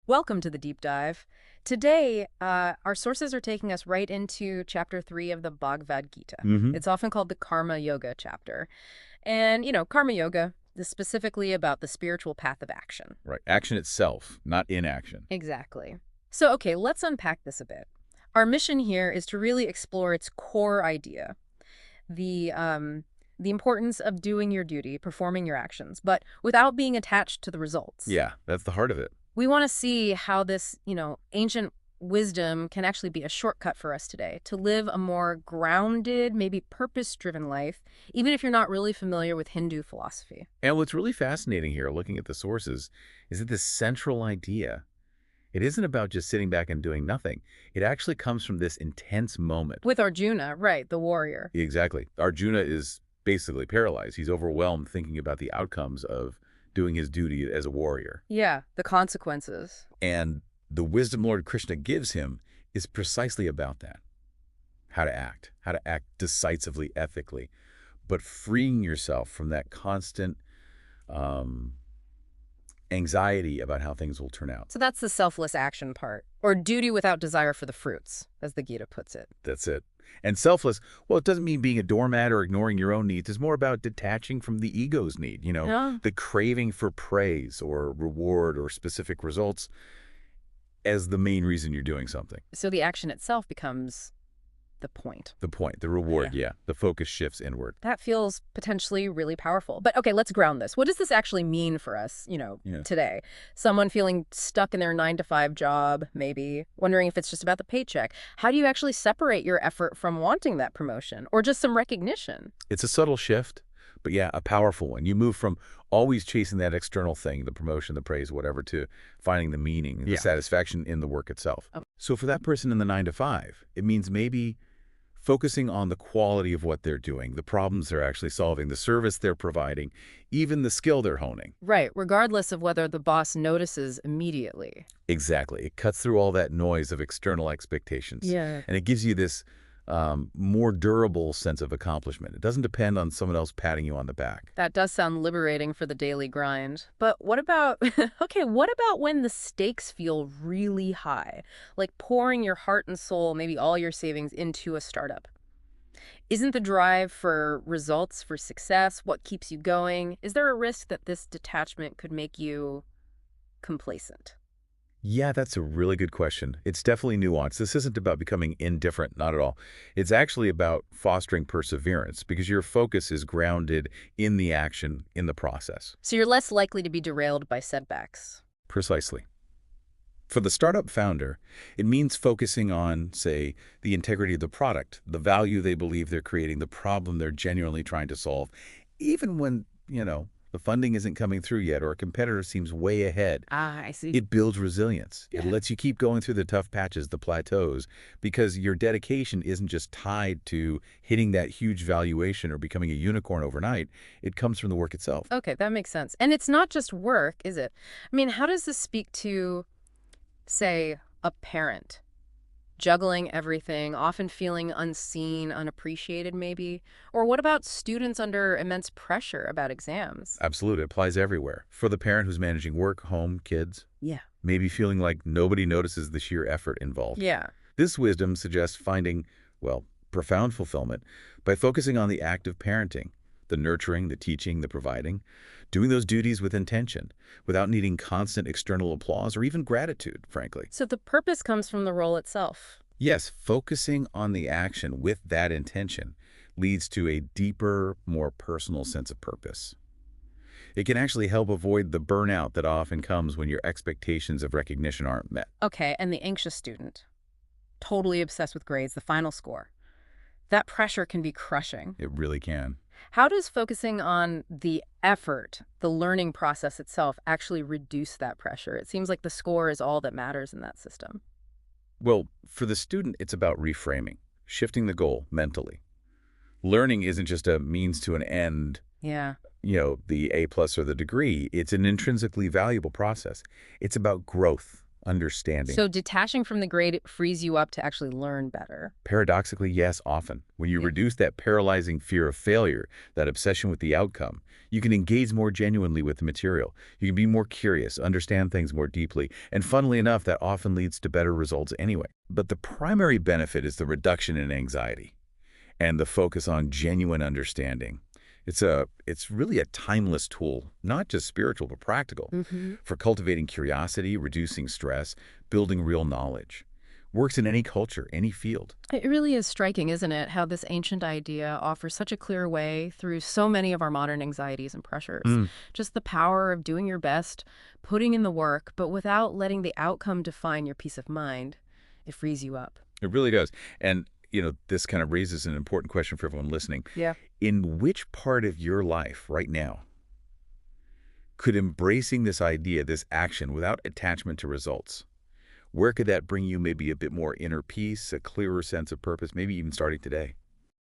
Welcome to the deep dive. Today, our sources are taking us right into chapter 3 of the Bhagavad Gita. Hmm. It's often called the Karma Yoga chapter. And, Karma Yoga is specifically about the spiritual path of action. Right. Action itself, not inaction. Exactly. So, okay, let's unpack this a bit. Our mission here is to really explore its core idea, the importance of doing your duty, performing your actions, but without being attached to the results. Yeah, that's the heart of it. We want to see how this, ancient wisdom can actually be a shortcut for us today to live a more grounded, maybe purpose-driven life, even if you're not really familiar with Hindu philosophy. And what's really fascinating here, looking at the sources, is that this central idea, it isn't about just sitting back and doing nothing. It actually comes from this intense moment. With Arjuna, right, the warrior. Exactly. Arjuna is basically paralyzed. He's overwhelmed thinking about the outcomes of doing his duty as a warrior. Yeah, the consequences. And the wisdom Lord Krishna gives him is precisely about that. How to act decisively, ethically, but freeing yourself from that constant anxiety about how things will turn out. So that's the selfless action part, or duty without desire for the fruits, as the Gita puts it. That's it. And selfless, well, it doesn't mean being a doormat or ignoring your own needs. It's more about detaching from the ego's need, Yeah. the craving for praise or reward or specific results as the main reason you're doing something. So the action itself becomes the point. The point, the reward, Yeah. yeah. The focus shifts inward. That feels potentially really powerful. But okay, let's ground this. What does this actually mean for us, Yeah. today? Someone feeling stuck in their 9-to-5 job, maybe, wondering if it's just about the paycheck. How do you actually separate your effort from wanting that promotion or just some recognition? It's a subtle shift, but yeah, a powerful one. You move from always chasing that external thing, the promotion, the praise, whatever, to finding the meaning, the satisfaction in the work itself. Oh. So for that person in the 9 to 5, it means maybe focusing on the quality of what they're doing, the problems they're actually solving, the service they're providing, even the skill they're honing. Right, regardless of whether the boss notices immediately. Exactly. It cuts through all that noise of external expectations. Yeah. And it gives you this more durable sense of accomplishment. It doesn't depend on someone else patting you on the back. That does sound liberating for the daily grind. But what about, okay, what about when the stakes feel really high? Like pouring your heart and soul, maybe all your savings into a startup. Isn't the drive for results, for success, what keeps you going? Is there a risk that this detachment could make you complacent? Yeah, that's a really good question. It's definitely nuanced. This isn't about becoming indifferent, not at all. It's actually about fostering perseverance because your focus is grounded in the action, in the process. So you're less likely to be derailed by setbacks. Precisely. For the startup founder, it means focusing on, say, the integrity of the product, the value they believe they're creating, the problem they're genuinely trying to solve, even when, the funding isn't coming through yet or a competitor seems way ahead. Ah, I see. It builds resilience. It Yeah. lets you keep going through the tough patches, the plateaus, because your dedication isn't just tied to hitting that huge valuation or becoming a unicorn overnight. It comes from the work itself. Okay, that makes sense. And it's not just work, is it? I mean, how does this speak to, say, a parent juggling everything, often feeling unseen, unappreciated maybe? Or what about students under immense pressure about exams? Absolutely. It applies everywhere. For the parent who's managing work, home, kids, Yeah. maybe feeling like nobody notices the sheer effort involved. Yeah. This wisdom suggests finding, well, profound fulfillment by focusing on the act of parenting, the nurturing, the teaching, the providing, doing those duties with intention, without needing constant external applause or even gratitude, frankly. So the purpose comes from the role itself. Yes, focusing on the action with that intention leads to a deeper, more personal sense of purpose. It can actually help avoid the burnout that often comes when your expectations of recognition aren't met. Okay, and the anxious student, totally obsessed with grades, the final score. That pressure can be crushing. It really can. How does focusing on the effort, the learning process itself, actually reduce that pressure? It seems like the score is all that matters in that system. Well, for the student, it's about reframing, shifting the goal mentally. Learning isn't just a means to an end, Yeah. the A+ or the degree. It's an intrinsically valuable process. It's about growth, understanding. So detaching from the grade frees you up to actually learn better. Paradoxically, yes, often. When you Yeah. reduce that paralyzing fear of failure, that obsession with the outcome, you can engage more genuinely with the material. You can be more curious, understand things more deeply, and funnily enough, that often leads to better results anyway. But the primary benefit is the reduction in anxiety and the focus on genuine understanding. It's really a timeless tool, not just spiritual, but practical, Hmm. for cultivating curiosity, reducing stress, building real knowledge. Works in any culture, any field. It really is striking, isn't it, how this ancient idea offers such a clear way through so many of our modern anxieties and pressures. Mm, Just the power of doing your best, putting in the work, but without letting the outcome define your peace of mind. It frees you up. it really does. And, this kind of raises an important question for everyone listening. Yeah. In which part of your life right now could embracing this idea, this action, without attachment to results, where could that bring you maybe a bit more inner peace, a clearer sense of purpose, maybe even starting today?